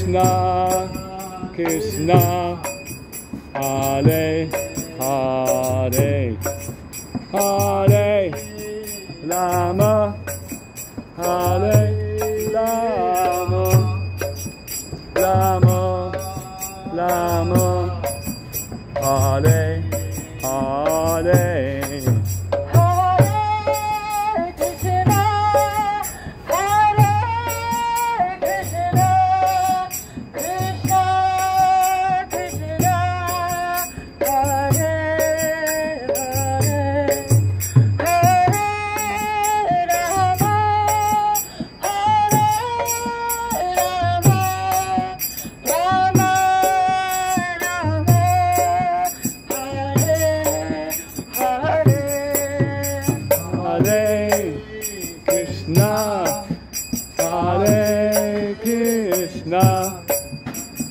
Krishna, Krishna, Hare Hare, Hare Rama, Hare Rama, Rama Rama, Hare Hare.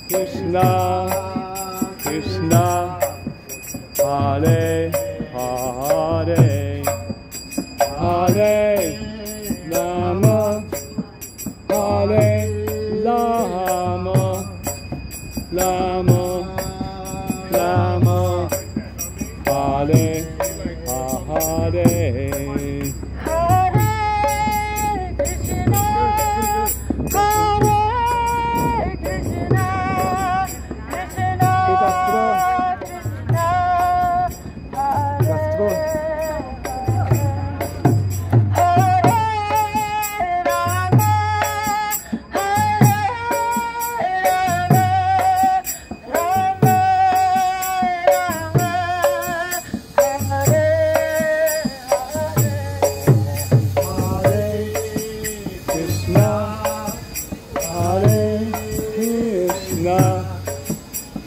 Krishna, Krishna, Hare Hare, Hare Rama, Hare Rama, Rama Rama, Hare Hare.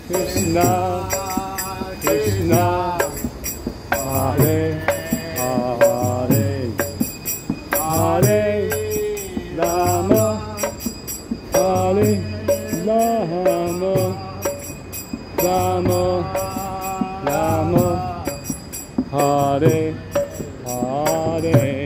Krishna, Krishna, Hare Hare, Hare Rama, Hare Rama, Rama Rama, Hare Hare.